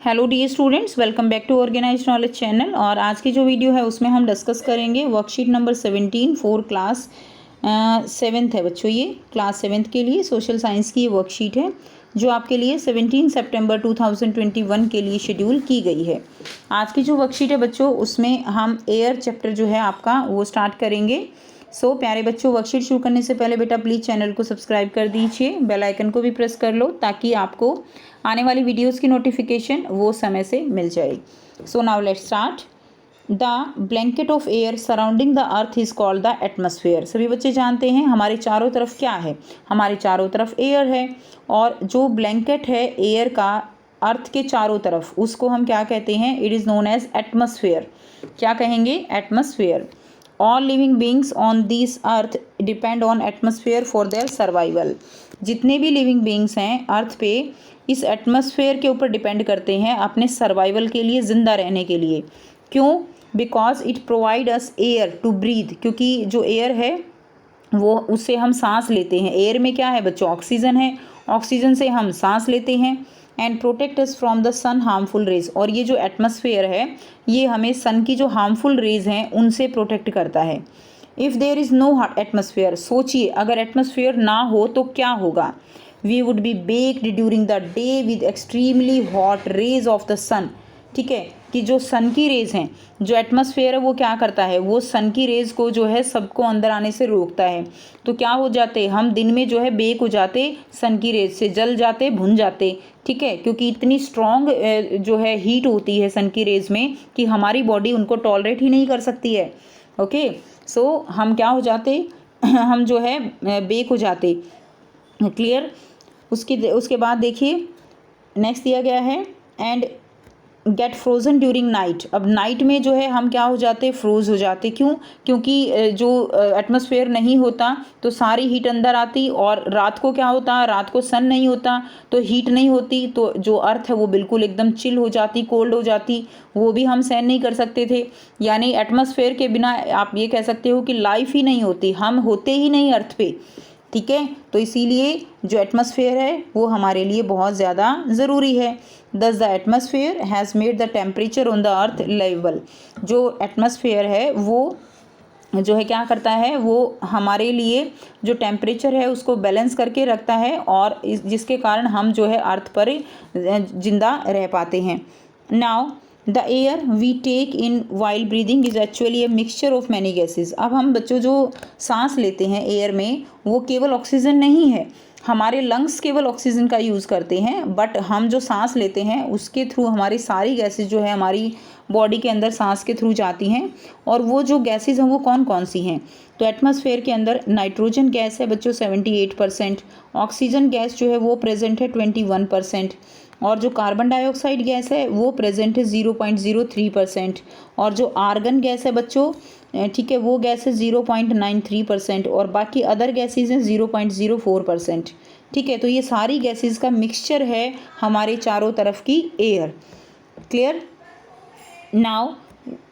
Hello dear students, welcome back to organise knowledge channel. और आज की जो वीडियो है उसमें हम डिस्कस करेंगे worksheet number 17 for class 7th है बच्चों। ये क्लास 7th के लिए सोशल साइंस की ये वर्कशीट है जो आपके लिए 17 सितंबर 2021 के लिए शेड्यूल की गई है। आज की जो वर्कशीट है बच्चों उसमें हम एयर चैप्टर जो है आपका वो स्टार्ट करेंगे। प्यारे बच्चों, वर्कशीट शुरू करने से पहले बेटा प्लीज़ चैनल को सब्सक्राइब कर दीजिए, बेल आइकन को भी प्रेस कर लो ताकि आपको आने वाली वीडियोस की नोटिफिकेशन वो समय से मिल जाए। Now let's start. The blanket of air surrounding the earth is called the atmosphere. सभी बच्चे जानते हैं हमारे चारों तरफ क्या है, हमारे चारों तरफ एयर है और जो ब्लैंकेट है एयर का अर्थ के चारों तरफ उसको हम क्या कहते हैं? It is known as atmosphere. क्या कहेंगे? Atmosphere. All living beings on this earth depend on atmosphere for their survival. जितने भी लिविंग बींग्स हैं अर्थ पे इस एटमॉस्फेयर के ऊपर डिपेंड करते हैं अपने सर्वाइवल के लिए, ज़िंदा रहने के लिए। क्यों? Because it provide us air to breathe. क्योंकि जो एयर है वो उससे हम सांस लेते हैं। एयर में क्या है बच्चों? ऑक्सीजन है, ऑक्सीजन से हम सांस लेते हैं। And protect us from the sun harmful rays. और ये जो एटमॉस्फेयर है ये हमें सन की जो हार्मफुल रेज हैं उनसे प्रोटेक्ट करता है। If there is no atmosphere, सोचिए अगर एटमॉस्फेयर ना हो तो क्या होगा? We would be baked during the day with extremely hot rays of the sun. ठीक है कि जो सन की रेज हैं, जो एटमॉस्फेयर है वो क्या करता है? वो सन की रेज को जो है सबको अंदर आने से रोकता है। तो क्या हो जाते? हम दिन में जो है बेक हो जाते, सन की रेज से जल जाते, भुन जाते। ठीक है, क्योंकि इतनी स्ट्रॉन्ग जो है हीट होती है सन की रेज में कि हमारी बॉडी उनको टॉलरेट ही नहीं कर सकती है। ओके, हम क्या हो जाते? हम जो है बेक हो जाते। क्लियर? उसके बाद देखिए नेक्स्ट दिया गया है and get frozen during night. अब नाइट में जो है हम क्या हो जाते? फ्रोज हो जाते। क्यों? क्योंकि जो एटमॉस्फेयर नहीं होता तो सारी हीट अंदर आती और रात को क्या होता? रात को सन नहीं होता तो हीट नहीं होती, तो जो अर्थ है वो बिल्कुल एकदम चिल हो जाती, कोल्ड हो जाती। वो भी हम सहन नहीं कर सकते थे। यानी एटमॉस्फेयर के बिना आप ये कह सकते हो कि लाइफ ही नहीं होती, हम होते ही नहीं अर्थ पे। ठीक है, तो इसीलिए जो एटमॉस्फेयर है वो हमारे लिए बहुत ज़्यादा ज़रूरी है। दस the atmosphere has made the temperature on the earth level. जो एटमॉस्फेयर है वो जो है क्या करता है? वो हमारे लिए जो टेम्परेचर है उसको बैलेंस करके रखता है और जिसके कारण हम जो है अर्थ पर जिंदा रह पाते हैं। Now the air we take in while breathing is actually a mixture of many gases. अब हम बच्चों जो सांस लेते हैं एयर में वो केवल ऑक्सीजन नहीं है, हमारे लंग्स केवल ऑक्सीजन का यूज़ करते हैं, बट हम जो सांस लेते हैं उसके थ्रू हमारी सारी गैसेज जो है हमारी बॉडी के अंदर सांस के थ्रू जाती हैं। और वो जो गैसेज हैं वो कौन कौन सी हैं? तो एटमॉस्फेयर के अंदर नाइट्रोजन गैस है बच्चों 78%, ऑक्सीजन गैस जो है वो प्रेजेंट है 21%, और जो कार्बन डाइऑक्साइड गैस है वो प्रेजेंट है 0.03%, और जो आर्गन गैस है बच्चों ठीक है वो गैस है 0.93%, और बाकी अदर गैसेज हैं 0.04%। ठीक है, तो ये सारी गैसेज का मिक्सचर है हमारे चारों तरफ की air. Clear? Now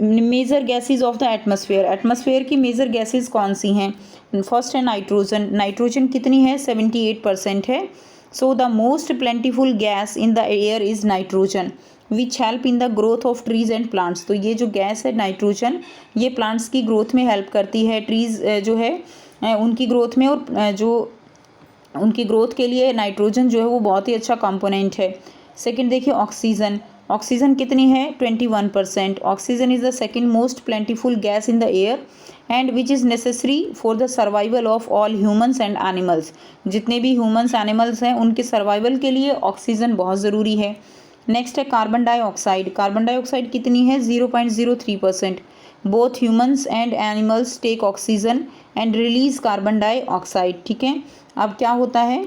major gases of the atmosphere. Atmosphere की मेजर गैसेज कौन सी हैं? फर्स्ट है नाइट्रोजन। नाइट्रोजन कितनी है? 78% है। So the most plentiful gas in the air is nitrogen which help in the growth of trees and plants. तो ये जो गैस है नाइट्रोजन ये प्लांट्स की ग्रोथ में हेल्प करती है, ट्रीज जो है उनकी ग्रोथ में, और जो उनकी ग्रोथ के लिए नाइट्रोजन जो है वो बहुत ही अच्छा कंपोनेंट है। सेकंड देखिए ऑक्सीजन। ऑक्सीजन कितनी है? 21%। Oxygen is the second most plentiful gas in the air and which is necessary for the survival of all humans and animals. जितने भी ह्यूमन्स एनिमल्स हैं उनके सर्वाइवल के लिए ऑक्सीजन बहुत ज़रूरी है। नेक्स्ट है कार्बन डाइऑक्साइड। कार्बन डाइऑक्साइड कितनी है? 0.03%। Both humans and animals take oxygen and release carbon dioxide. ठीक है, अब क्या होता है?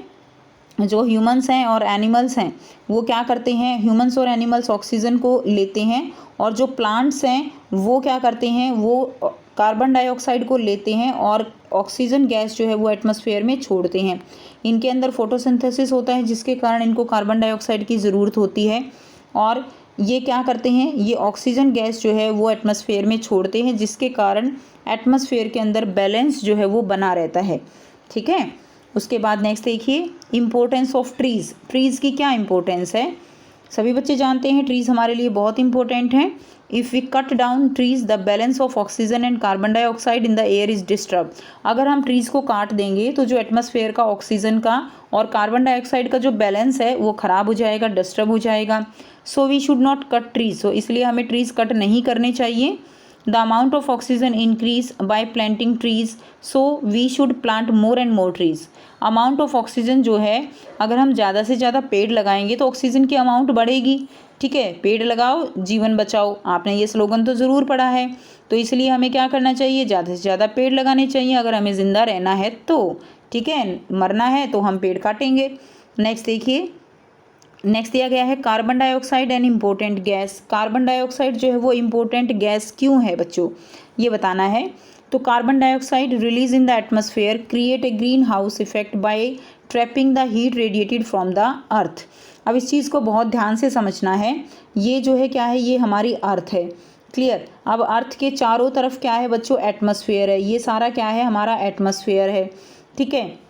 जो ह्यूमन्स हैं और एनिमल्स हैं वो क्या करते हैं? ह्यूमन्स और एनिमल्स ऑक्सीजन को लेते हैं और जो प्लांट्स हैं वो क्या करते हैं? वो कार्बन डाइऑक्साइड को लेते हैं और ऑक्सीजन गैस जो है वो एटमॉस्फेयर में छोड़ते हैं। इनके अंदर फोटोसिंथेसिस होता है जिसके कारण इनको कार्बन डाइऑक्साइड की ज़रूरत होती है, और ये क्या करते हैं? ये ऑक्सीजन गैस जो है वो एटमॉस्फेयर में छोड़ते हैं जिसके कारण एटमॉस्फेयर के अंदर बैलेंस जो है वो बना रहता है। ठीक है, उसके बाद नेक्स्ट देखिए इम्पोर्टेंस ऑफ ट्रीज़। ट्रीज़ की क्या इम्पोर्टेंस है? सभी बच्चे जानते हैं ट्रीज़ हमारे लिए बहुत इंपॉर्टेंट हैं। If we cut down trees the balance of oxygen and carbon dioxide in the air is disturb. अगर हम ट्रीज़ को काट देंगे तो जो एटमॉस्फेयर का ऑक्सीजन का और कार्बन डाइऑक्साइड का जो बैलेंस है वो ख़राब हो जाएगा, डिस्टर्ब हो जाएगा। So we should not cut trees. So इसलिए हमें ट्रीज़ कट नहीं करने चाहिए। The amount of oxygen increase by planting trees, so we should plant more and more trees. Amount of oxygen जो है, अगर हम ज़्यादा से ज़्यादा पेड़ लगाएंगे तो ऑक्सीजन की अमाउंट बढ़ेगी। ठीक है, पेड़ लगाओ जीवन बचाओ, आपने ये स्लोगन तो ज़रूर पढ़ा है। तो इसलिए हमें क्या करना चाहिए, ज़्यादा से ज़्यादा पेड़ लगाने चाहिए अगर हमें ज़िंदा रहना है तो। ठीक है, मरना है तो हम पेड़ काटेंगे। नेक्स्ट देखिए, नेक्स्ट दिया गया है carbon dioxide an important gas. Carbon dioxide जो है वो इम्पोर्टेंट गैस क्यों है बच्चों, ये बताना है। तो carbon dioxide release in the atmosphere create a green house effect bye trapping the heat radiated from the earth. अब इस चीज़ को बहुत ध्यान से समझना है। ये जो है क्या है, ये हमारी अर्थ है। क्लियर। अब अर्थ के चारों तरफ क्या है बच्चों, एटमॉस्फेयर है। ये सारा क्या है, हमारा एटमॉस्फेयर है। ठीक है।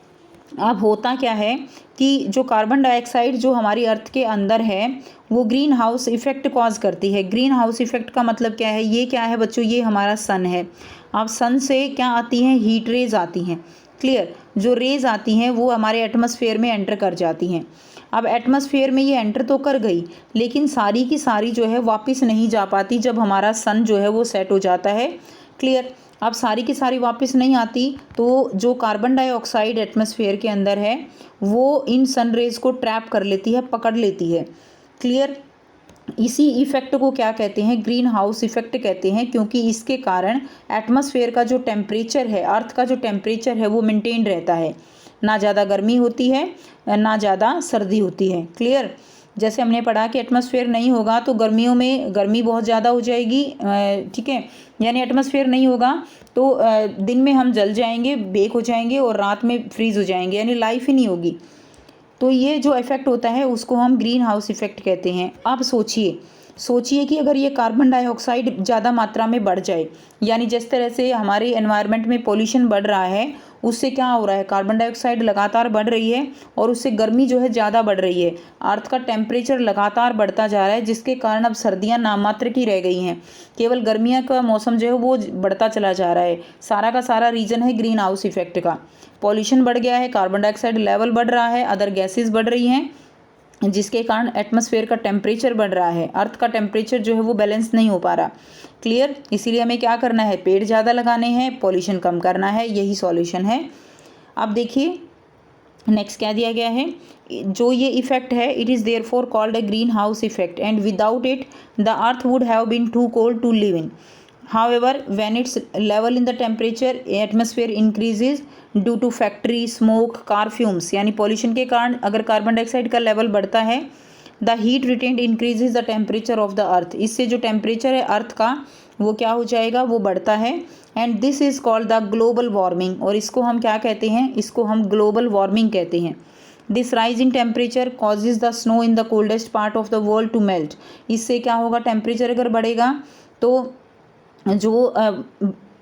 अब होता क्या है कि जो कार्बन डाइऑक्साइड जो हमारी अर्थ के अंदर है वो ग्रीन हाउस इफेक्ट कॉज करती है। ग्रीन हाउस इफेक्ट का मतलब क्या है, ये क्या है बच्चों, ये हमारा सन है। अब सन से क्या आती हैं, हीट रेज आती हैं। क्लियर। जो रेज आती हैं वो हमारे एटमॉस्फेयर में एंटर कर जाती हैं। अब एटमॉस्फेयर में ये एंटर तो कर गई, लेकिन सारी की सारी जो है वापस नहीं जा पाती जब हमारा सन जो है वो सेट हो जाता है। क्लियर। अब सारी की सारी वापस नहीं आती, तो जो कार्बन डाइऑक्साइड एटमॉस्फेयर के अंदर है वो इन सन रेज को ट्रैप कर लेती है, पकड़ लेती है। क्लियर। इसी इफेक्ट को क्या कहते हैं, ग्रीन हाउस इफेक्ट कहते हैं, क्योंकि इसके कारण एटमॉस्फेयर का जो टेम्परेचर है, अर्थ का जो टेम्परेचर है वो मेंटेन रहता है। ना ज़्यादा गर्मी होती है ना ज़्यादा सर्दी होती है। क्लियर। जैसे हमने पढ़ा कि एटमॉस्फेयर नहीं होगा तो गर्मियों में गर्मी बहुत ज़्यादा हो जाएगी। ठीक है, यानी एटमॉस्फेयर नहीं होगा तो दिन में हम जल जाएंगे, बेक हो जाएंगे, और रात में फ्रीज़ हो जाएंगे, यानी लाइफ ही नहीं होगी। तो ये जो इफ़ेक्ट होता है उसको हम ग्रीन हाउस इफ़ेक्ट कहते हैं। अब सोचिए कि अगर ये कार्बन डाइऑक्साइड ज़्यादा मात्रा में बढ़ जाए, यानी जिस तरह से हमारे एनवायरनमेंट में पोल्यूशन बढ़ रहा है उससे क्या हो रहा है, कार्बन डाइऑक्साइड लगातार बढ़ रही है और उससे गर्मी जो है ज़्यादा बढ़ रही है। अर्थ का टेम्परेचर लगातार बढ़ता जा रहा है, जिसके कारण अब सर्दियाँ नाम मात्र की रह गई हैं। केवल गर्मियाँ का मौसम जो है वो बढ़ता चला जा रहा है। सारा का सारा रीज़न है ग्रीन हाउस इफेक्ट का। पॉल्यूशन बढ़ गया है, कार्बन डाइऑक्साइड लेवल बढ़ रहा है, अदर गैसेस बढ़ रही हैं, जिसके कारण एटमॉस्फेयर का टेम्परेचर बढ़ रहा है। अर्थ का टेम्परेचर जो है वो बैलेंस नहीं हो पा रहा। क्लियर। इसीलिए हमें क्या करना है, पेड़ ज़्यादा लगाने हैं, पॉल्यूशन कम करना है, यही सॉल्यूशन है। अब देखिए नेक्स्ट क्या दिया गया है, जो ये इफेक्ट है, it is therefore called a green house effect and without it the earth would have been too cold to live in. However, when its level in the temperature atmosphere increases due to factory smoke, car fumes, यानी pollution के कारण अगर carbon dioxide का level बढ़ता है, the heat retained increases the temperature of the earth। इससे जो temperature है अर्थ का वो क्या हो जाएगा, वो बढ़ता है। And this is called the global warming, और इसको हम क्या कहते हैं, इसको हम ग्लोबल वार्मिंग कहते हैं। This rise in temperature causes the snow in the coldest part of the world to melt. इससे क्या होगा, टेम्परेचर अगर बढ़ेगा तो जो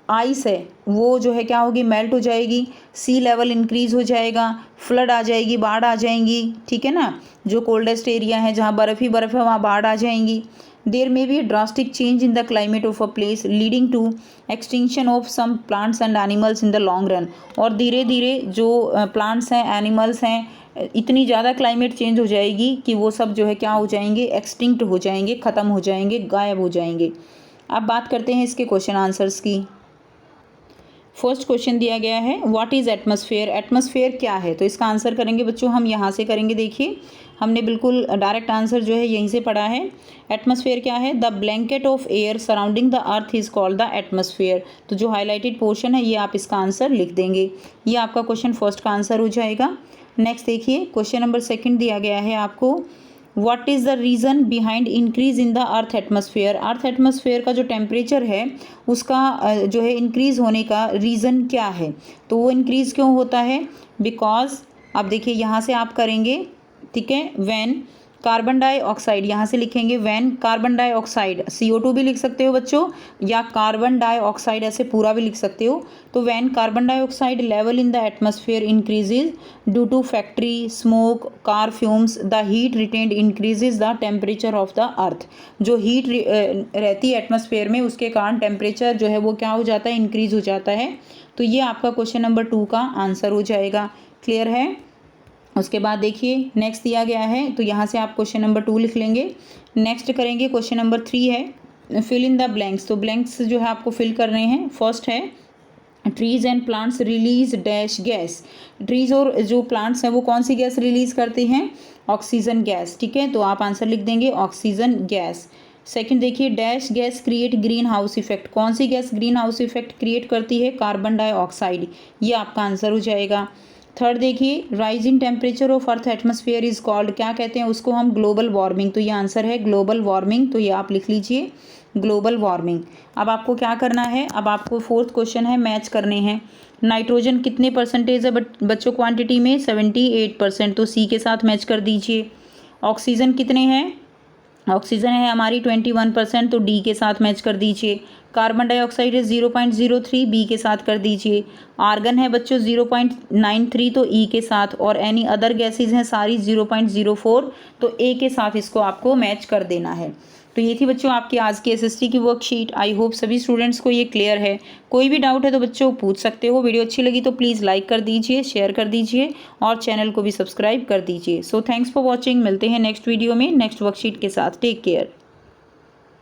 आइस है वो जो है क्या होगी, मेल्ट हो जाएगी, सी लेवल इंक्रीज़ हो जाएगा, फ्लड आ जाएगी, बाढ़ आ जाएंगी। ठीक है ना, जो कोल्डेस्ट एरिया है जहाँ बर्फ़ ही बर्फ़ है वहाँ बाढ़ आ जाएंगी। There may be drastic change in the climate of a place leading to extinction of some plants and animals in the long run. और धीरे धीरे जो प्लांट्स हैं, एनिमल्स हैं, इतनी ज़्यादा क्लाइमेट चेंज हो जाएगी कि वो सब जो है क्या हो जाएंगे, एक्सटिंक्ट हो जाएंगे, ख़त्म हो जाएंगे, गायब हो जाएंगे। अब बात करते हैं इसके क्वेश्चन आंसर्स की। फर्स्ट क्वेश्चन दिया गया है, व्हाट इज़ एटमॉस्फेयर। एटमॉस्फेयर क्या है, तो इसका आंसर करेंगे बच्चों हम यहाँ से करेंगे। देखिए हमने बिल्कुल डायरेक्ट आंसर जो है यहीं से पढ़ा है। एटमॉस्फेयर क्या है, the blanket of air surrounding the earth is called the atmosphere. तो जो हाईलाइटेड पोर्शन है ये आप इसका आंसर लिख देंगे, ये आपका क्वेश्चन फर्स्ट का आंसर हो जाएगा। नेक्स्ट देखिए क्वेश्चन नंबर सेकेंड दिया गया है आपको, what is the reason behind increase in the earth atmosphere. Earth atmosphere का जो टेम्परेचर है उसका जो है इंक्रीज़ होने का रीज़न क्या है, तो वो इंक्रीज़ क्यों होता है, बिकॉज अब देखिए यहाँ से आप करेंगे। ठीक है, व्हेन कार्बन डाइऑक्साइड यहाँ से लिखेंगे व्हेन कार्बन डाइऑक्साइड, CO2 भी लिख सकते हो बच्चों, या कार्बन डाइऑक्साइड ऐसे पूरा भी लिख सकते हो। तो when carbon dioxide level in the atmosphere increases due to factory smoke car fumes the heat retained increases the temperature of the earth. जो हीट रहती है एटमॉस्फेयर में उसके कारण टेम्परेचर जो है वो क्या हो जाता है, इंक्रीज हो जाता है। तो ये आपका क्वेश्चन नंबर 2 का आंसर हो जाएगा। क्लियर है। उसके बाद देखिए नेक्स्ट दिया गया है, तो यहाँ से आप क्वेश्चन नंबर 2 लिख लेंगे। नेक्स्ट करेंगे क्वेश्चन नंबर 3 है फिल इन द ब्लैंक्स। तो ब्लैंक्स जो है आपको फिल करने हैं। फर्स्ट है trees and plants release dash gas. Trees और जो प्लांट्स हैं वो कौन सी गैस रिलीज करते हैं, ऑक्सीजन गैस। ठीक है, तो आप आंसर लिख देंगे ऑक्सीजन गैस। सेकंड देखिए dash gas create green house effect. कौन सी गैस ग्रीन हाउस इफेक्ट क्रिएट करती है, कार्बन डाइऑक्साइड। ये आपका आंसर हो जाएगा। थर्ड देखिए rise in temperature of earth atmosphere is called, क्या कहते हैं उसको हम, ग्लोबल वार्मिंग। तो ये आंसर है ग्लोबल वार्मिंग, तो ये आप लिख लीजिए ग्लोबल वार्मिंग। अब आपको क्या करना है, अब आपको फोर्थ क्वेश्चन है मैच करने हैं। नाइट्रोजन कितने परसेंटेज है बच्चों क्वांटिटी में, 78%, तो सी के साथ मैच कर दीजिए। ऑक्सीजन कितने हैं, ऑक्सीजन है हमारी 21%, तो डी के साथ मैच कर दीजिए। कार्बन डाइऑक्साइड है 0.03, बी के साथ कर दीजिए। आर्गन है बच्चों 0.93, तो ई के साथ, और एनी अदर गैसेज हैं सारी 0.04, तो ए के साथ इसको आपको मैच कर देना है। तो ये थी बच्चों आपकी आज की SST की वर्कशीट। आई होप सभी स्टूडेंट्स को ये क्लियर है। कोई भी डाउट है तो बच्चों पूछ सकते हो। वीडियो अच्छी लगी तो प्लीज़ लाइक कर दीजिए, शेयर कर दीजिए और चैनल को भी सब्सक्राइब कर दीजिए। So thanks for watching. मिलते हैं नेक्स्ट वीडियो में नेक्स्ट वर्कशीट के साथ। Take care.